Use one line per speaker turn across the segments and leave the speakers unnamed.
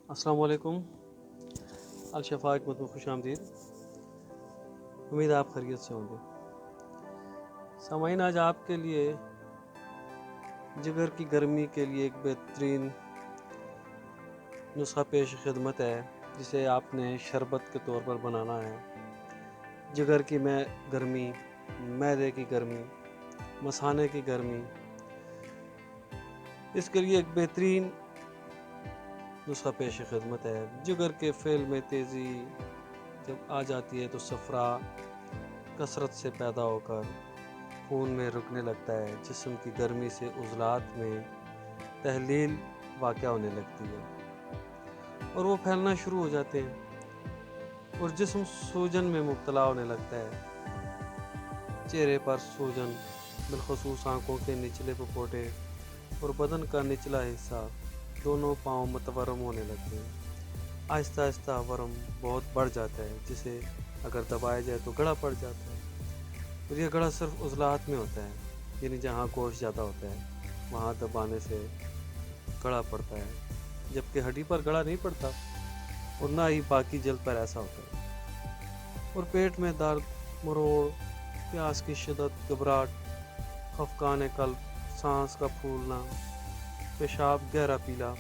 السلام علیکم، الشفا حکمت میں خوش آمدید۔ امید ہے آپ خیریت سے ہوں گے۔ سامعین، آج آپ کے لیے جگر کی گرمی کے لیے ایک بہترین نسخہ پیش خدمت ہے، جسے آپ نے شربت کے طور پر بنانا ہے۔ جگر کی گرمی، معدے کی گرمی، مثانے کی گرمی، اس کے لیے ایک بہترین نسخہ پیش خدمت ہے۔ جگر کے فعل میں تیزی جب آ جاتی ہے تو صفرا کثرت سے پیدا ہو کر خون میں رکنے لگتا ہے، جسم کی گرمی سے عضلات میں تحلیل واقع ہونے لگتی ہے اور وہ پھیلنا شروع ہو جاتے ہیں اور جسم سوجن میں مبتلا ہونے لگتا ہے۔ چہرے پر سوجن، بالخصوص آنکھوں کے نچلے پپوٹے اور بدن کا نچلا حصہ، دونوں پاؤں متورم ہونے لگتے ہیں۔ آہستہ آہستہ ورم بہت بڑھ جاتا ہے، جسے اگر دبایا جائے تو گڑھا پڑ جاتا ہے، اور یہ گڑھا صرف عضلات میں ہوتا ہے، یعنی جہاں گوشت زیادہ ہوتا ہے وہاں دبانے سے گڑھا پڑتا ہے، جبکہ ہڈی پر گڑھا نہیں پڑتا، اور نہ ہی باقی جلد پر ایسا ہوتا ہے۔ اور پیٹ میں درد، مروڑ، پیاس کی شدت، گھبراہٹ، خفقان قلب، سانس کا پھولنا، پیشاب گہرا پیلا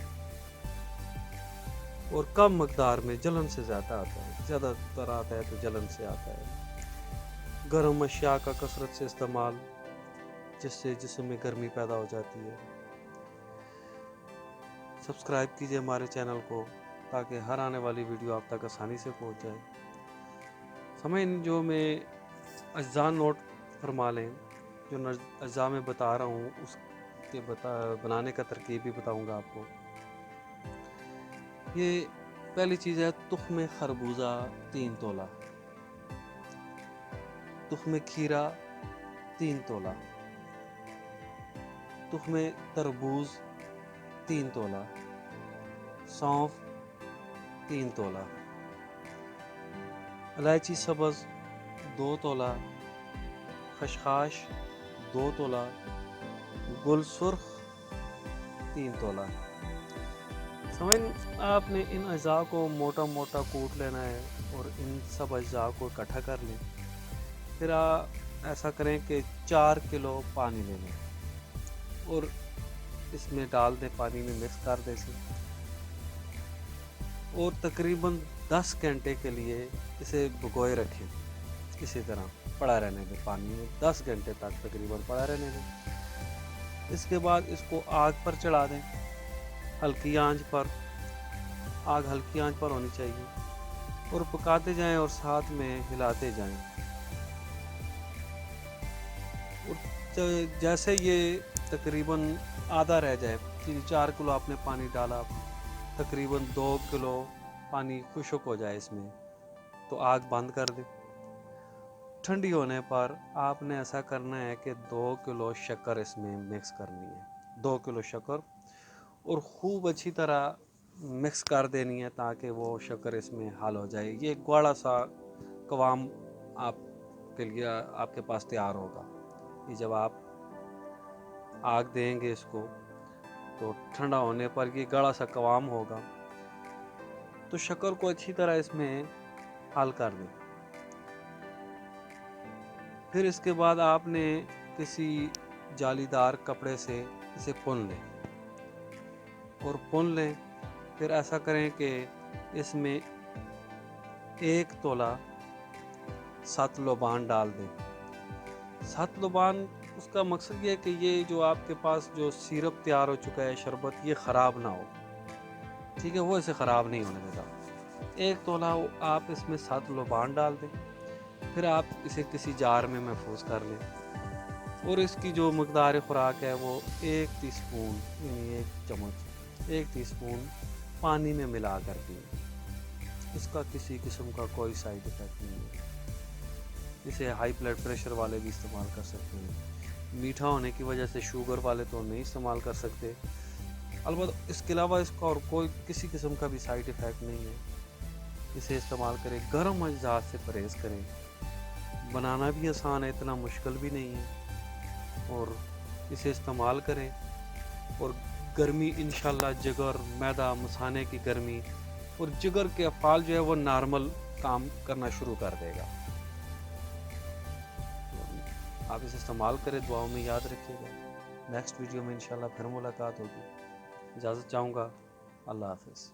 اور کم مقدار میں جلن سے زیادہ آتا ہے، زیادہ تر آتا ہے تو جلن سے آتا ہے۔ گرم اشیاء کا کثرت سے استعمال، جس سے جسم میں گرمی پیدا ہو جاتی ہے۔ سبسکرائب کیجئے ہمارے چینل کو تاکہ ہر آنے والی ویڈیو آپ تک آسانی سے پہنچ جائے۔ سامعین، جو میں اجزاء نوٹ فرما لیں، جو اجزاء میں بتا رہا ہوں اس کے بنانے کا ترکیب بھی بتاؤں گا آپ کو۔ یہ پہلی چیز ہے تخم خربوزہ 3 تولہ، تخم کھیرا 3 تولہ، تخم تربوز 3 تولہ، سونف 3 تولہ، الائچی سبز 2 تولہ، خشخاش 2 تولہ، گل سرخ 3 تولہ۔ سامعین، آپ نے ان اجزاء کو موٹا موٹا کوٹ لینا ہے اور ان سب اجزاء کو اکٹھا کر لیں۔ پھر آپ ایسا کریں کہ 4 کلو پانی لے لیں اور اس میں ڈال دیں، پانی میں مکس کر دیں اسے، اور تقریباً 10 گھنٹے کے لیے اسے بھگوئے رکھیں۔ اسی طرح پڑا رہنے دیں، پانی میں 10 گھنٹے تک تقریباً پڑا رہنے دیں۔ اس کے بعد اس کو آگ پر چڑھا دیں، ہلکی آنچ پر۔ آگ ہلکی آنچ پر ہونی چاہیے اور پکاتے جائیں اور ساتھ میں ہلاتے جائیں۔ اور جیسے یہ تقریباً آدھا رہ جائے، 4 کلو آپ نے پانی ڈالا، تقریباً 2 کلو پانی خشک ہو جائے اس میں، تو آگ بند کر دیں۔ ٹھنڈی ہونے پر آپ نے ایسا کرنا ہے کہ 2 کلو شکر اس میں مکس کرنی ہے، 2 کلو شکر، اور خوب اچھی طرح مکس کر دینی ہے تاکہ وہ شکر اس میں حل ہو جائے۔ یہ گاڑھا سا قوام آپ کے لیے آپ کے پاس تیار ہوگا۔ یہ جب آپ آگ دیں گے اس کو تو ٹھنڈا ہونے پر یہ گاڑھا سا قوام ہوگا، تو شکر کو اچھی طرح اس میں حل کر دیں۔ پھر اس کے بعد آپ نے کسی جالی دار کپڑے سے اسے پن لیں اور پن لیں۔ پھر ایسا کریں کہ اس میں 1 تولہ 7 لوبان ڈال دیں۔ 7 لوبان، اس کا مقصد یہ ہے کہ یہ جو آپ کے پاس جو سیرپ تیار ہو چکا ہے، شربت، یہ خراب نہ ہو، ٹھیک ہے، وہ اسے خراب نہیں ہونے دیتا۔ 1 تولہ آپ اس میں 7 لوبان ڈال دیں۔ پھر آپ اسے کسی جار میں محفوظ کر لیں اور اس کی جو مقدار خوراک ہے وہ 1 ٹی سپون، یعنی 1 چمچ، 1 ٹی سپون پانی میں ملا کر دیں۔ اس کا کسی قسم کا کوئی سائیڈ ایفیکٹ نہیں ہے۔ اسے ہائی بلڈ پریشر والے بھی استعمال کر سکتے ہیں۔ میٹھا ہونے کی وجہ سے شوگر والے تو نہیں استعمال کر سکتے، البتہ اس کے علاوہ اس کا اور کوئی کسی قسم کا بھی سائیڈ ایفیکٹ نہیں ہے۔ اسے استعمال کریں، گرم اجزاء سے پرہیز کریں۔ بنانا بھی آسان ہے، اتنا مشکل بھی نہیں ہے، اور اسے استعمال کریں، اور گرمی انشاءاللہ جگر، میدہ، مثانے کی گرمی اور جگر کے افعال جو ہے وہ نارمل کام کرنا شروع کر دے گا۔ آپ اسے استعمال کریں، دعاؤں میں یاد رکھیے گا۔ نیکسٹ ویڈیو میں انشاءاللہ پھر ملاقات ہوگی، اجازت چاہوں گا، اللہ حافظ۔